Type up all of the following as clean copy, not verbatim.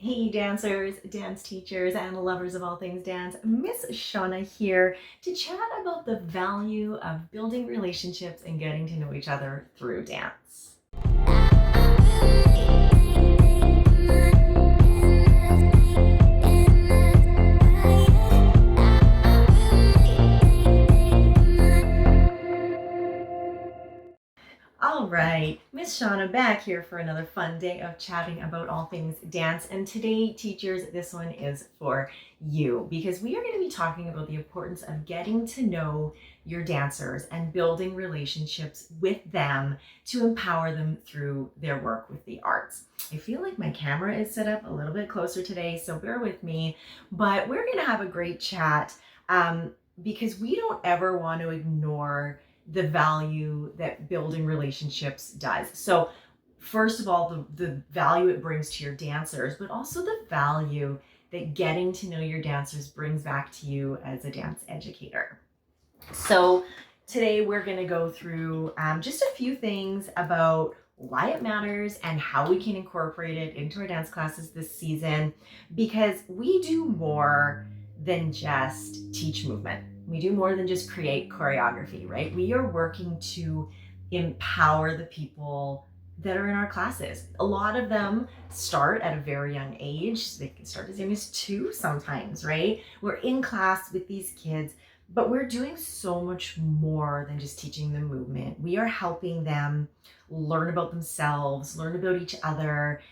Hey dancers, dance teachers, and lovers of all things dance, Miss Shauna here to chat about the value of building relationships and getting to know each other through dance. All right, Miss Shauna back here for another fun day of chatting about all things dance. And today, teachers, this one is for you because we are going to be talking about the importance of getting to know your dancers and building relationships with them to empower them through their work with the arts. I feel like my camera is set up a little bit closer today, so bear with me, but we're going to have a great chat because we don't ever want to ignore the value that building relationships does. So first of all, the value it brings to your dancers, but also the value that getting to know your dancers brings back to you as a dance educator. So today we're going to go through just a few things about why it matters and how we can incorporate it into our dance classes this season, because we do more than just teach movement. We do more than just create choreography, right? We are working to empower the people that are in our classes. A lot of them start at a very young age. They can start as young as 2 sometimes, right? We're in class with these kids, but we're doing so much more than just teaching them movement. We are helping them learn about themselves, learn about each other,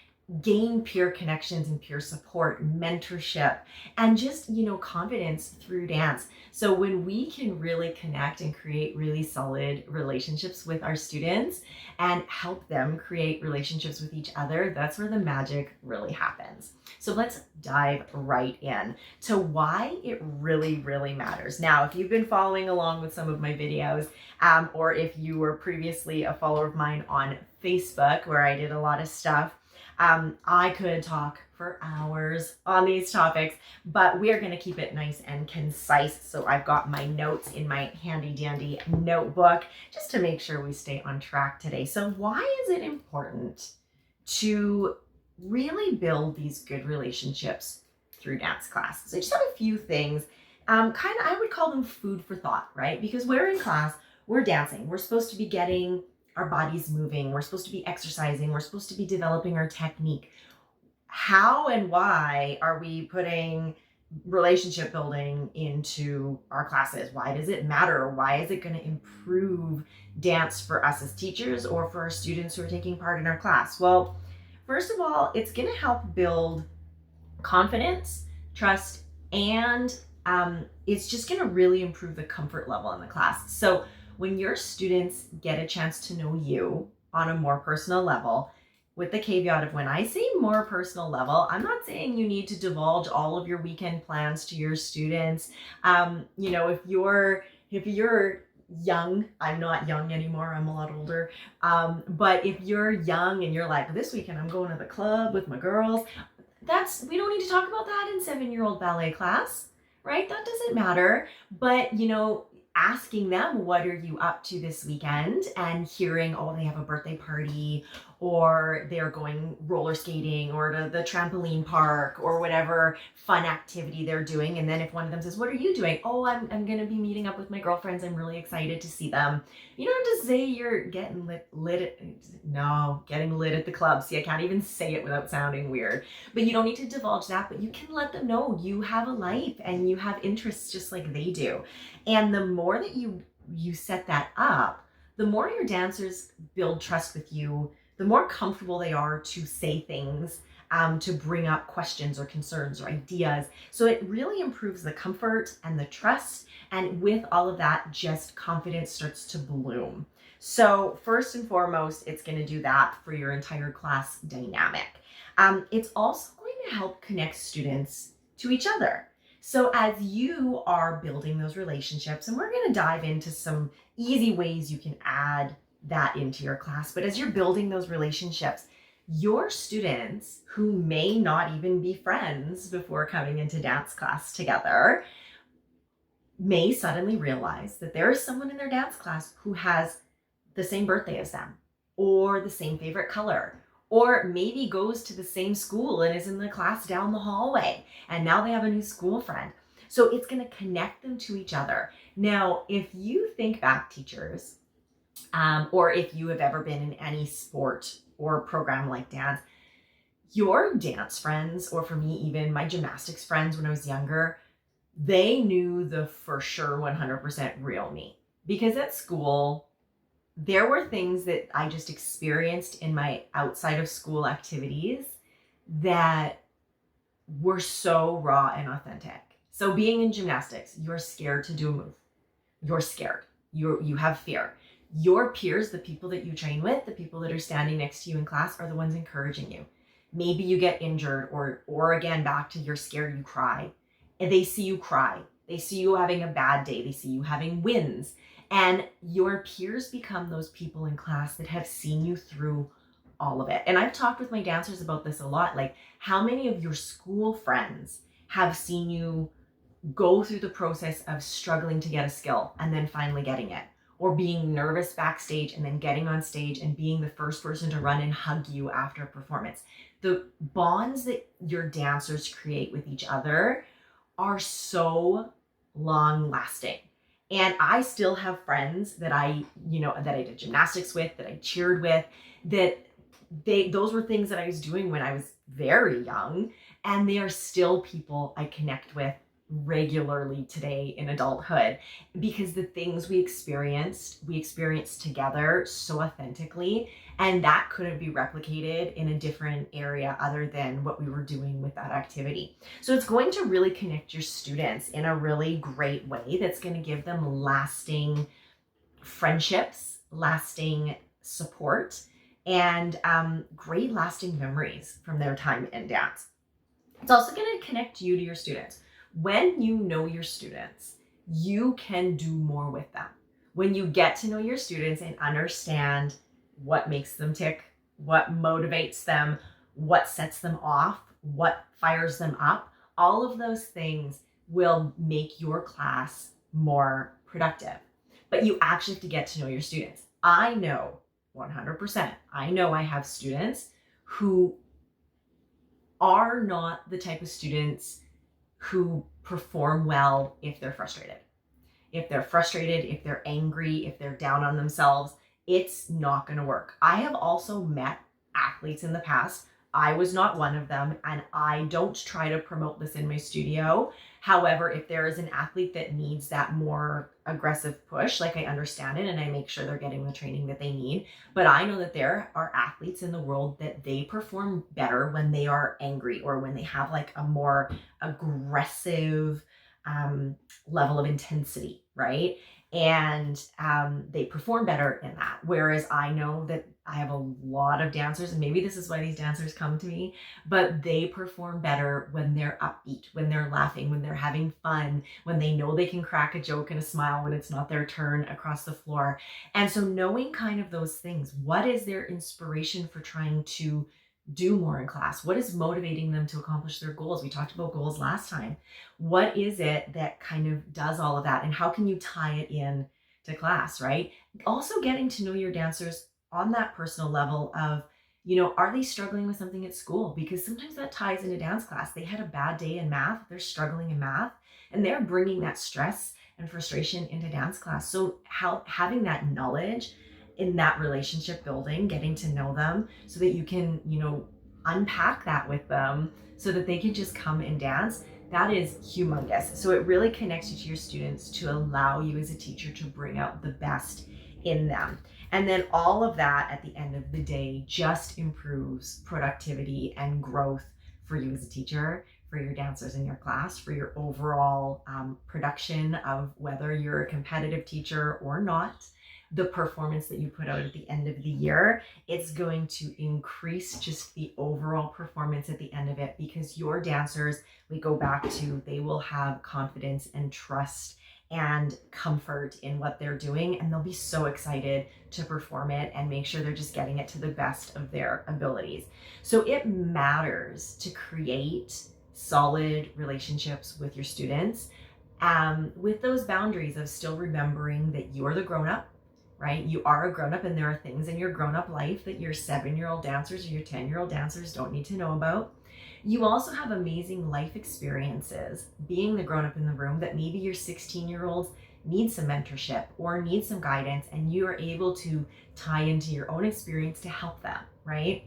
gain peer connections and peer support, mentorship, and just, confidence through dance. So when we can really connect and create really solid relationships with our students and help them create relationships with each other, that's where the magic really happens. So let's dive right in to why it really, really matters. Now, if you've been following along with some of my videos, or if you were previously a follower of mine on Facebook, where I did a lot of stuff, I could talk for hours on these topics, but we are going to keep it nice and concise. So I've got my notes in my handy dandy notebook just to make sure we stay on track today. So why is it important to really build these good relationships through dance class? So I just have a few things, I would call them food for thought, right? Because we're in class, we're dancing, we're supposed to be getting our bodies moving, we're supposed to be exercising, we're supposed to be developing our technique. How and why are we putting relationship building into our classes? Why does it matter? Why is it going to improve dance for us as teachers or for our students who are taking part in our class? Well, first of all, it's going to help build confidence, trust, and it's just going to really improve the comfort level in the class. So when your students get a chance to know you on a more personal level, with the caveat of when I say more personal level, I'm not saying you need to divulge all of your weekend plans to your students. If you're young, I'm not young anymore, I'm a lot older. But if you're young and you're like, this weekend I'm going to the club with my girls, we don't need to talk about that in 7-year-old ballet class, right? That doesn't matter. But, asking them, what are you up to this weekend? And hearing, oh, they have a birthday party, or they're going roller skating, or to the trampoline park, or whatever fun activity they're doing. And then if one of them says, what are you doing? Oh, I'm going to be meeting up with my girlfriends. I'm really excited to see them. You don't have to say you're getting getting lit at the club. See, I can't even say it without sounding weird. But you don't need to divulge that, but you can let them know you have a life and you have interests just like they do. And the more that you set that up, the more your dancers build trust with you, the more comfortable they are to say things, to bring up questions or concerns or ideas. So it really improves the comfort and the trust. And with all of that, just confidence starts to bloom. So first and foremost, it's going to do that for your entire class dynamic. It's also going to help connect students to each other. So as you are building those relationships, and we're going to dive into some easy ways you can add that into your class, but as you're building those relationships, your students who may not even be friends before coming into dance class together may suddenly realize that there is someone in their dance class who has the same birthday as them, or the same favorite color, or maybe goes to the same school and is in the class down the hallway, and now they have a new school friend. So it's going to connect them to each other. Now, if you think back, teachers, or if you have ever been in any sport or program like dance, your dance friends, or for me, even my gymnastics friends when I was younger, they knew the for sure 100% real me. Because at school, there were things that I just experienced in my outside of school activities that were so raw and authentic. So being in gymnastics, you're scared to do a move. You're scared. You have fear. Your peers, the people that you train with, the people that are standing next to you in class, are the ones encouraging you. Maybe you get injured, or again, back to you're scared, you cry. And they see you cry. They see you having a bad day. They see you having wins. And your peers become those people in class that have seen you through all of it. And I've talked with my dancers about this a lot. Like, how many of your school friends have seen you go through the process of struggling to get a skill and then finally getting it, or being nervous backstage and then getting on stage and being the first person to run and hug you after a performance? The bonds that your dancers create with each other are so long lasting. And I still have friends that I did gymnastics with, that I cheered with, that those were things that I was doing when I was very young, and they are still people I connect with regularly today in adulthood, because the things we experienced together so authentically, and that couldn't be replicated in a different area other than what we were doing with that activity. So it's going to really connect your students in a really great way that's going to give them lasting friendships, lasting support, and great lasting memories from their time in dance. It's also going to connect you to your students. When you know your students, you can do more with them. When you get to know your students and understand what makes them tick, what motivates them, what sets them off, what fires them up, all of those things will make your class more productive. But you actually have to get to know your students. I know 100%, I have students who are not the type of students who perform well if they're frustrated. If they're angry, if they're down on themselves, it's not going to work. I have also met athletes in the past. I was not one of them, and I don't try to promote this in my studio. However, if there is an athlete that needs that more aggressive push, like, I understand it and I make sure they're getting the training that they need. But I know that there are athletes in the world that they perform better when they are angry, or when they have like a more aggressive level of intensity, right? And they perform better in that. Whereas I know that I have a lot of dancers, and maybe this is why these dancers come to me, but they perform better when they're upbeat, when they're laughing, when they're having fun, when they know they can crack a joke and a smile when it's not their turn across the floor. And so knowing kind of those things, what is their inspiration for trying to do more in class? What is motivating them to accomplish their goals? We talked about goals last time. What is it that kind of does all of that? And how can you tie it in to class, right? Also getting to know your dancers on that personal level of, are they struggling with something at school? Because sometimes that ties into dance class. They had a bad day in math, they're struggling in math, and they're bringing that stress and frustration into dance class. So having that knowledge in that relationship building, getting to know them so that you can, unpack that with them so that they can just come and dance, that is humongous. So it really connects you to your students to allow you as a teacher to bring out the best in them. And then all of that at the end of the day just improves productivity and growth for you as a teacher, for your dancers in your class, for your overall production of whether you're a competitive teacher or not. The performance that you put out at the end of the year, it's going to increase just the overall performance at the end of it, because your dancers, we go back to, they will have confidence and trust and comfort in what they're doing, and they'll be so excited to perform it and make sure they're just getting it to the best of their abilities. So it matters to create solid relationships with your students, with those boundaries of still remembering that you're the grown-up, right? You are a grown-up, and there are things in your grown-up life that your 7-year-old dancers or your 10-year-old dancers don't need to know about. You also have amazing life experiences being the grown-up in the room that maybe your 16-year-olds need some mentorship or need some guidance, and you are able to tie into your own experience to help them, right?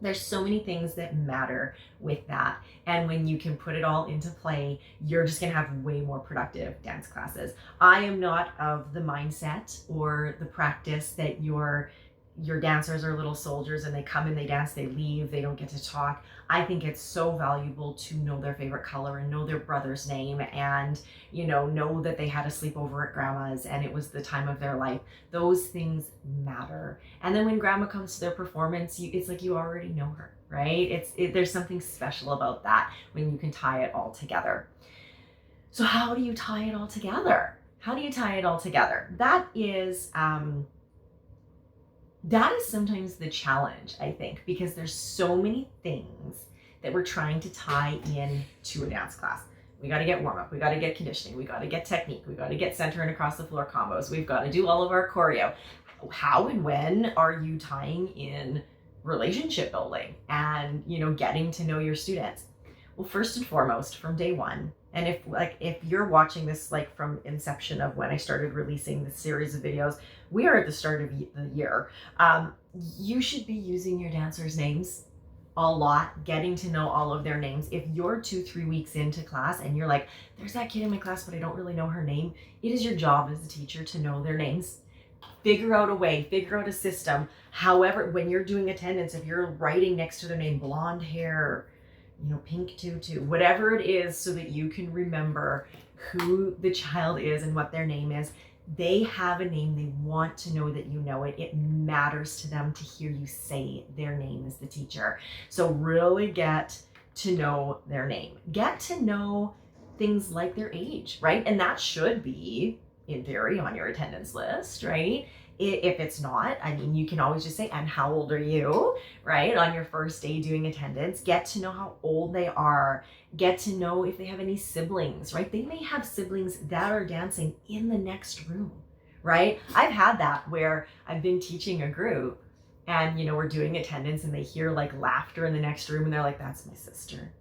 There's so many things that matter with that. And when you can put it all into play, you're just gonna have way more productive dance classes. I am not of the mindset or the practice that your dancers are little soldiers and they come and they dance, they leave, they don't get to talk. I think it's so valuable to know their favorite color and know their brother's name and, know that they had a sleepover at grandma's and it was the time of their life. Those things matter. And then when grandma comes to their performance, it's like you already know her, right? There's something special about that when you can tie it all together. So how do you tie it all together? That is sometimes the challenge, I think, because there's so many things that we're trying to tie in to a dance class. We got to get warm up. We got to get conditioning. We got to get technique. We got to get center and across the floor combos. We've got to do all of our choreo. How and when are you tying in relationship building and, getting to know your students? Well, first and foremost, from day one, and if you're watching this from inception of when I started releasing this series of videos, we are at the start of the year. You should be using your dancers' names a lot, getting to know all of their names. If you're 2-3 weeks into class and you're like, there's that kid in my class, but I don't really know her name, it is your job as a teacher to know their names. Figure out a way, figure out a system. However, when you're doing attendance, if you're writing next to their name, blonde hair, pink tutu, whatever it is, so that you can remember who the child is and what their name is. They have a name. They want to know that you know it. It matters to them to hear you say their name as the teacher. So really get to know their name. Get to know things like their age, right? And that should be, in theory, on your attendance list, right? If it's not, you can always just say, and how old are you, right? On your first day doing attendance, get to know how old they are. Get to know if they have any siblings, right? They may have siblings that are dancing in the next room, right? I've had that where I've been teaching a group and, we're doing attendance and they hear laughter in the next room and they're like, that's my sister.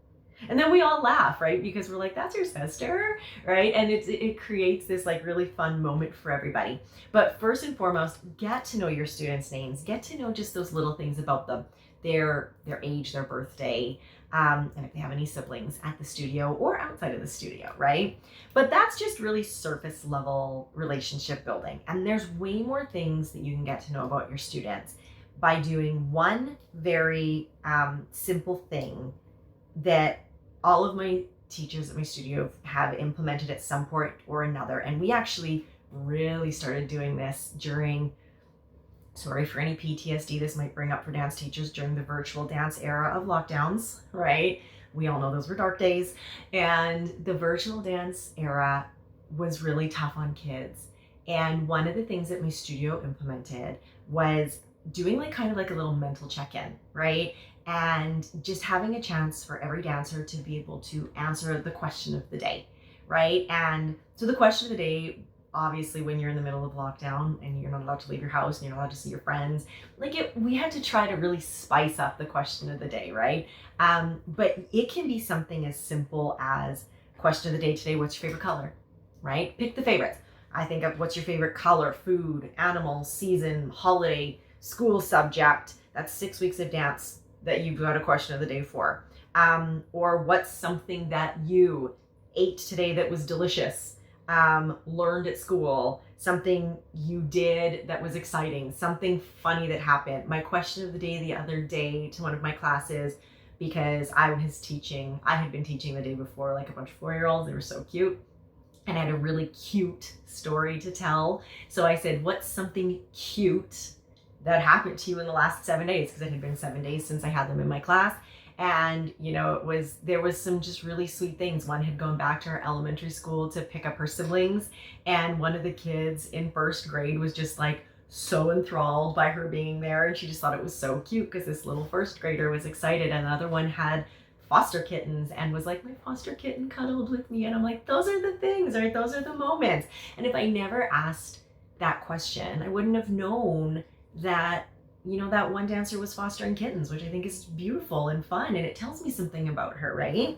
And then we all laugh, right? Because we're like, that's your sister, right? And it creates this really fun moment for everybody. But first and foremost, get to know your students' names. Get to know just those little things about them, their age, their birthday, and if they have any siblings at the studio or outside of the studio, right? But that's just really surface level relationship building. And there's way more things that you can get to know about your students by doing one very simple thing that all of my teachers at my studio have implemented at some point or another. And we actually really started doing this during, sorry for any PTSD this might bring up for dance teachers, during the virtual dance era of lockdowns, right? We all know those were dark days. And the virtual dance era was really tough on kids. And one of the things that my studio implemented was doing kind of a little mental check-in, right? And just having a chance for every dancer to be able to answer the question of the day, right? And so the question of the day, obviously when you're in the middle of lockdown and you're not allowed to leave your house and you're not allowed to see your friends, we had to try to really spice up the question of the day, right? But it can be something as simple as, question of the day today, what's your favorite color, right? Pick the favorites. I think of what's your favorite color, food, animal, season, holiday, school subject. That's 6 weeks of dance that you've got a question of the day for. Or what's something that you ate today that was delicious, learned at school, something you did that was exciting, something funny that happened. My question of the day the other day to one of my classes, because I had been teaching the day before a bunch of 4-year-olds, they were so cute. And I had a really cute story to tell. So I said, what's something cute that happened to you in the last 7 days? Because it had been 7 days since I had them in my class. And, there was some just really sweet things. One had gone back to her elementary school to pick up her siblings. And one of the kids in first grade was just so enthralled by her being there. And she just thought it was so cute because this little first grader was excited. And another one had foster kittens and was like, my foster kitten cuddled with me. And I'm like, those are the things, right? Those are the moments. And if I never asked that question, I wouldn't have known that, that one dancer was fostering kittens, which I think is beautiful and fun. And it tells me something about her, right?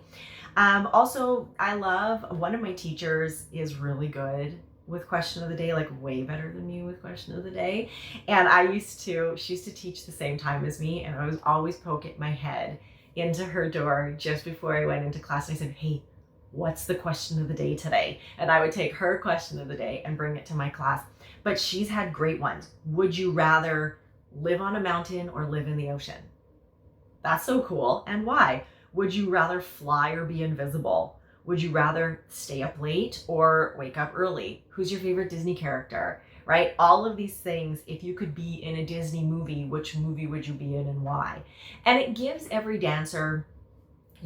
Also, I love, one of my teachers is really good with question of the day, like way better than me with question of the day. And she used to teach the same time as me, and I was always poking my head into her door just before I went into class. And I said, hey, what's the question of the day today? And I would take her question of the day and bring it to my class. But she's had great ones. Would you rather live on a mountain or live in the ocean? That's so cool. And why? Would you rather fly or be invisible? Would you rather stay up late or wake up early? Who's your favorite Disney character, right? All of these things, if you could be in a Disney movie, which movie would you be in and why? And it gives every dancer,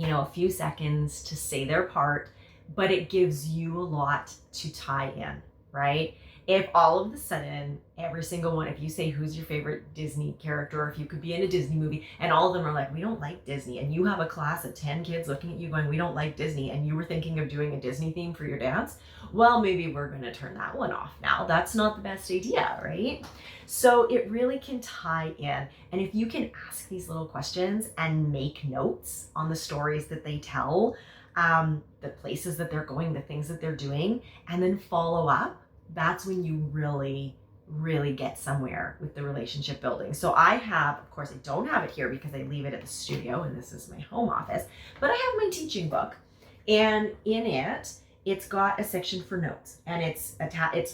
a few seconds to say their part, but it gives you a lot to tie in, right? If all of a sudden, every single one, if you say who's your favorite Disney character, or if you could be in a Disney movie, and all of them are like, we don't like Disney, and you have a class of 10 kids looking at you going, we don't like Disney, and you were thinking of doing a Disney theme for your dance, well, maybe we're going to turn that one off now. That's not the best idea, right? So it really can tie in. And if you can ask these little questions and make notes on the stories that they tell, the places that they're going, the things that they're doing, and then follow up, that's when you really, really get somewhere with the relationship building. So I have, of course, I don't have it here because I leave it at the studio and this is my home office, but I have my teaching book, and in it, it's got a section for notes, and it's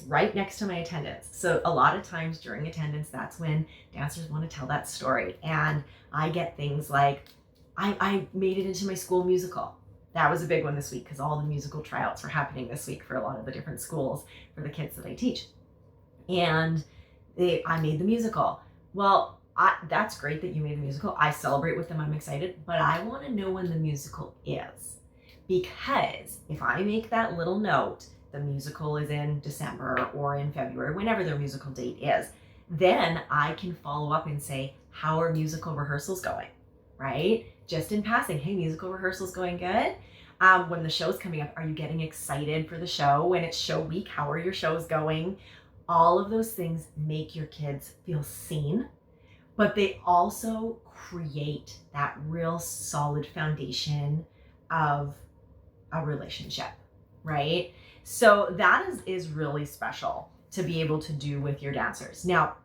right next to my attendance. So a lot of times during attendance, that's when dancers want to tell that story. And I get things like, I made it into my school musical. That was a big one this week because all the musical tryouts were happening this week for a lot of the different schools for the kids that I teach. And I made the musical. Well, that's great that you made the musical. I celebrate with them. I'm excited, but I want to know when the musical is. Because if I make that little note, the musical is in December or in February, whenever their musical date is, then I can follow up and say, how are musical rehearsals going, right? Just in passing, hey, musical rehearsals going good? When the show's coming up, are you getting excited for the show? When it's show week, how are your shows going? All of those things make your kids feel seen, but they also create that real solid foundation of a relationship, right? So that is really special to be able to do with your dancers. Now,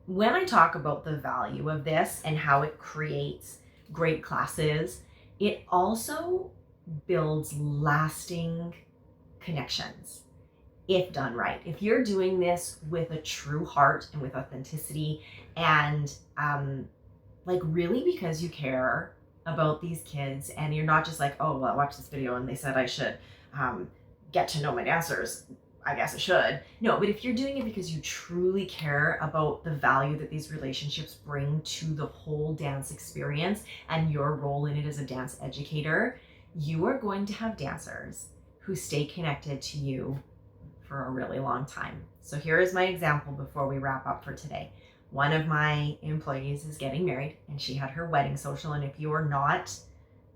when I talk about the value of this and how it creates great classes, it also builds lasting connections if done right. If you're doing this with a true heart and with authenticity and really because you care about these kids, and you're not just like, oh, well, I watched this video and they said I should get to know my dancers, I guess I should. No, but if you're doing it because you truly care about the value that these relationships bring to the whole dance experience and your role in it as a dance educator, you are going to have dancers who stay connected to you for a really long time. So here is my example before we wrap up for today. One of my employees is getting married and she had her wedding social. And if you're not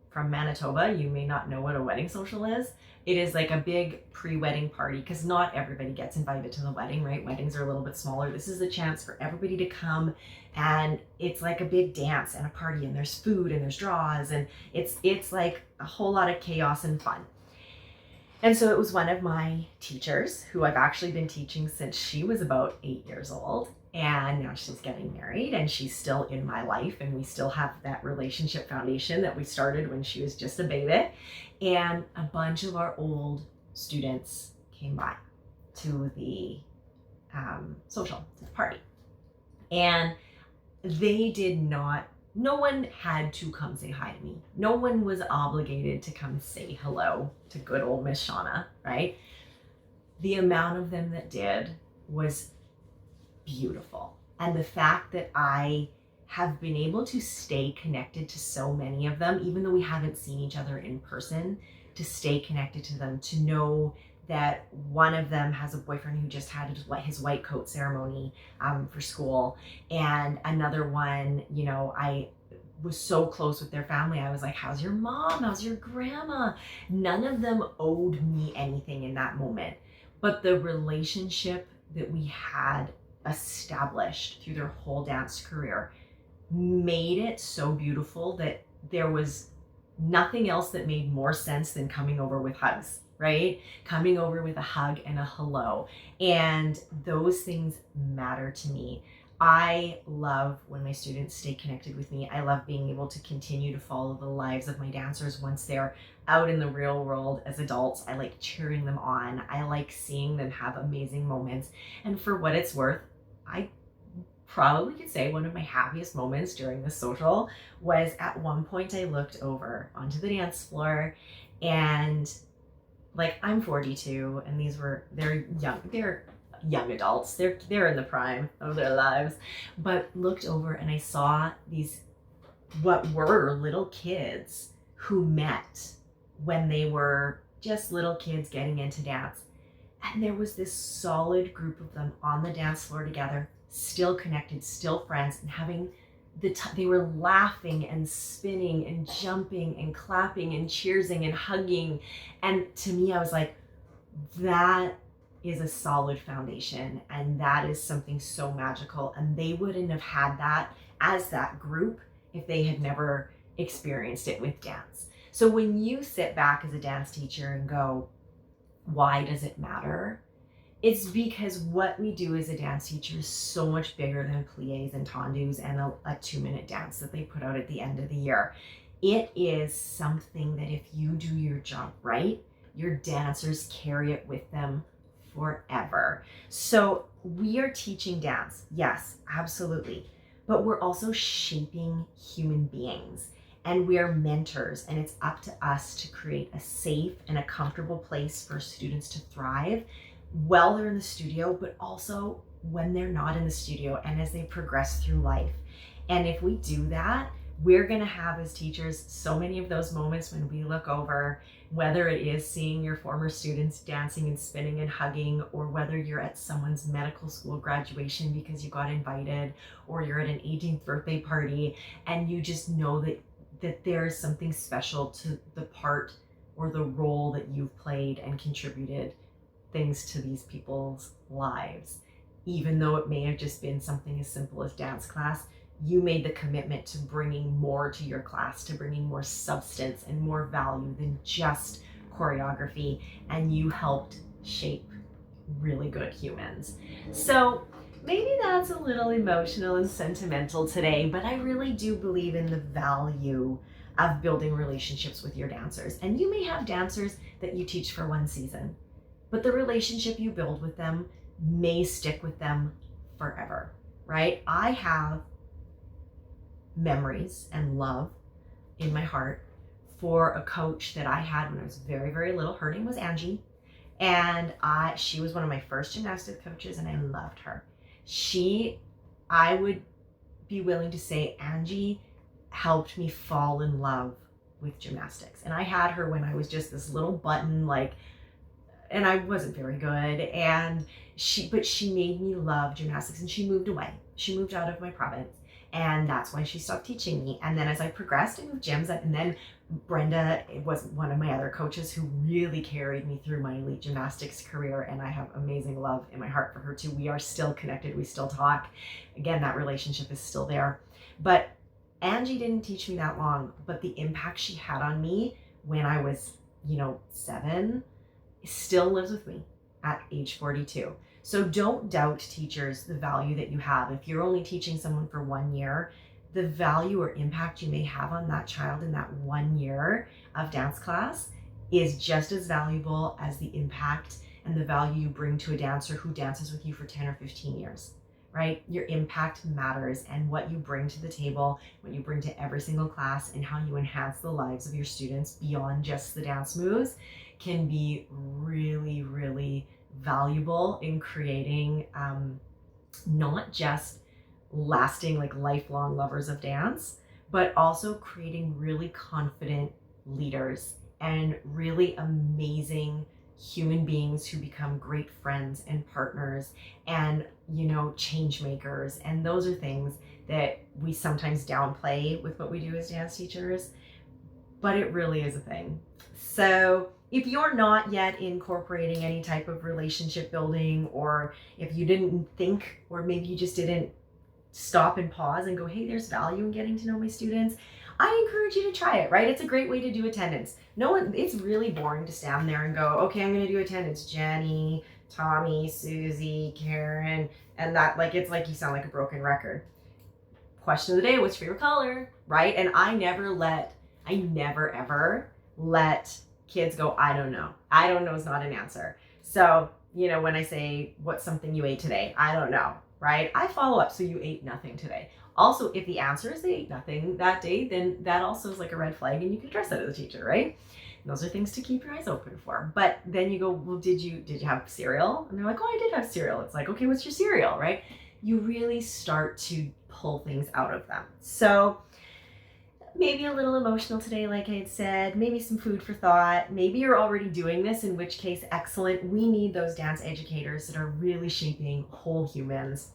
from Manitoba, you may not know what a wedding social is. It is like a big pre-wedding party because not everybody gets invited to the wedding, right? Weddings are a little bit smaller. This is a chance for everybody to come, and it's like a big dance and a party, and there's food and there's draws, and it's like a whole lot of chaos and fun. And so it was one of my teachers who I've actually been teaching since she was about 8 years old. And now she's getting married and she's still in my life, and we still have that relationship foundation that we started when she was just a baby. And a bunch of our old students came by to the social, to the party. And they did not, no one had to come say hi to me. No one was obligated to come say hello to good old Miss Shauna, right? The amount of them that did was beautiful. And the fact that I have been able to stay connected to so many of them, even though we haven't seen each other in person, to stay connected to them, to know that one of them has a boyfriend who just had his white coat ceremony for school. And another one, I was so close with their family. I was like, how's your mom? How's your grandma? None of them owed me anything in that moment. But the relationship that we had established through their whole dance career made it so beautiful that there was nothing else that made more sense than coming over with hugs, right? Coming over with a hug and a hello. And those things matter to me. I love when my students stay connected with me. I love being able to continue to follow the lives of my dancers once they're out in the real world as adults. I like cheering them on. I like seeing them have amazing moments. And for what it's worth, I probably could say one of my happiest moments during the social was at one point I looked over onto the dance floor, and like, I'm 42 and they're young adults. They're in the prime of their lives, but looked over and I saw these what were little kids who met when they were just little kids getting into dance. And there was this solid group of them on the dance floor together, still connected, still friends, and having they were laughing and spinning and jumping and clapping and cheersing and hugging. And to me, I was like, that is a solid foundation, and that is something so magical. And they wouldn't have had that as that group if they had never experienced it with dance. So when you sit back as a dance teacher and go, why does it matter? It's because what we do as a dance teacher is so much bigger than pliés and tendus and a 2-minute dance that they put out at the end of the year. It is something that if you do your job right, your dancers carry it with them forever. So we are teaching dance, yes, absolutely, but we're also shaping human beings. And we are mentors, and it's up to us to create a safe and a comfortable place for students to thrive while they're in the studio, but also when they're not in the studio and as they progress through life. And if we do that, we're going to have as teachers so many of those moments when we look over, whether it is seeing your former students dancing and spinning and hugging, or whether you're at someone's medical school graduation because you got invited, or you're at an 18th birthday party and you just know that there's something special to the part or the role that you've played and contributed things to these people's lives. Even though it may have just been something as simple as dance class, you made the commitment to bringing more to your class, to bringing more substance and more value than just choreography, and you helped shape really good humans. So maybe that's a little emotional and sentimental today, but I really do believe in the value of building relationships with your dancers. And you may have dancers that you teach for one season, but the relationship you build with them may stick with them forever, right? I have memories and love in my heart for a coach that I had when I was very, very little. Her name was Angie, and she was one of my first gymnastics coaches, and I loved her. I would be willing to say Angie helped me fall in love with gymnastics. And I had her when I was just this little button, and I wasn't very good. But she made me love gymnastics, and she moved away. She moved out of my province, and that's why she stopped teaching me. And then as I progressed, I moved gyms, and then Brenda was one of my other coaches who really carried me through my elite gymnastics career, and I have amazing love in my heart for her too. We are still connected. We still talk. Again, that relationship is still there. But Angie didn't teach me that long, but the impact she had on me when I was, 7 still lives with me at age 42. So don't doubt, teachers, the value that you have. If you're only teaching someone for 1 year, the value or impact you may have on that child in that 1 year of dance class is just as valuable as the impact and the value you bring to a dancer who dances with you for 10 or 15 years, right? Your impact matters, and what you bring to the table, what you bring to every single class, and how you enhance the lives of your students beyond just the dance moves can be really, really valuable in creating not just lasting lifelong lovers of dance, but also creating really confident leaders and really amazing human beings who become great friends and partners and change makers. And those are things that we sometimes downplay with what we do as dance teachers, but it really is a thing. So if you're not yet incorporating any type of relationship building, or if you didn't think, or maybe you just didn't stop and pause and go, hey, there's value in getting to know my students, I encourage you to try it, right? It's a great way to do attendance. It's really boring to stand there and go, okay, I'm going to do attendance. Jenny, Tommy, Susie, Karen, and that, like, it's like you sound like a broken record. Question of the day, what's your favorite color, right? And I never ever let kids go, I don't know. I don't know is not an answer. So, when I say, what's something you ate today? I don't know, right? I follow up. So you ate nothing today. Also, if the answer is they ate nothing that day, then that also is like a red flag, and you can address that as a teacher, right? And those are things to keep your eyes open for. But then you go, well, did you have cereal? And they're like, oh, I did have cereal. It's like, okay, what's your cereal, right? You really start to pull things out of them. So maybe a little emotional today, like I had said, maybe some food for thought. Maybe you're already doing this, in which case, excellent. We need those dance educators that are really shaping whole humans.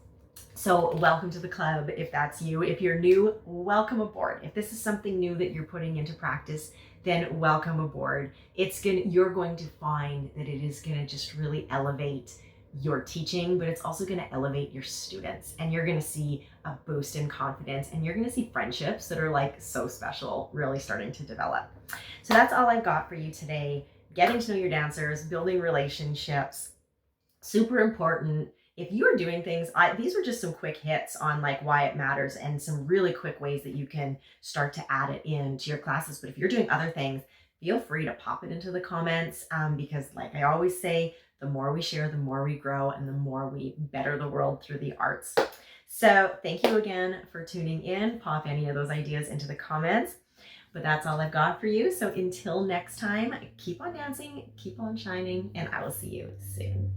So welcome to the club if that's you. If you're new, welcome aboard. If this is something new that you're putting into practice, then welcome aboard. You're going to find that it is going to just really elevate your teaching, but it's also going to elevate your students, and you're going to see a boost in confidence, and you're going to see friendships that are like so special really starting to develop. So that's all I've got for you today. Getting to know your dancers, building relationships, super important. If you are doing things, these were just some quick hits on like why it matters, and some really quick ways that you can start to add it into your classes. But if you're doing other things, feel free to pop it into the comments, because like I always say, the more we share, the more we grow, and the more we better the world through the arts. So thank you again for tuning in. Pop any of those ideas into the comments. But that's all I've got for you. So until next time, keep on dancing, keep on shining, and I will see you soon.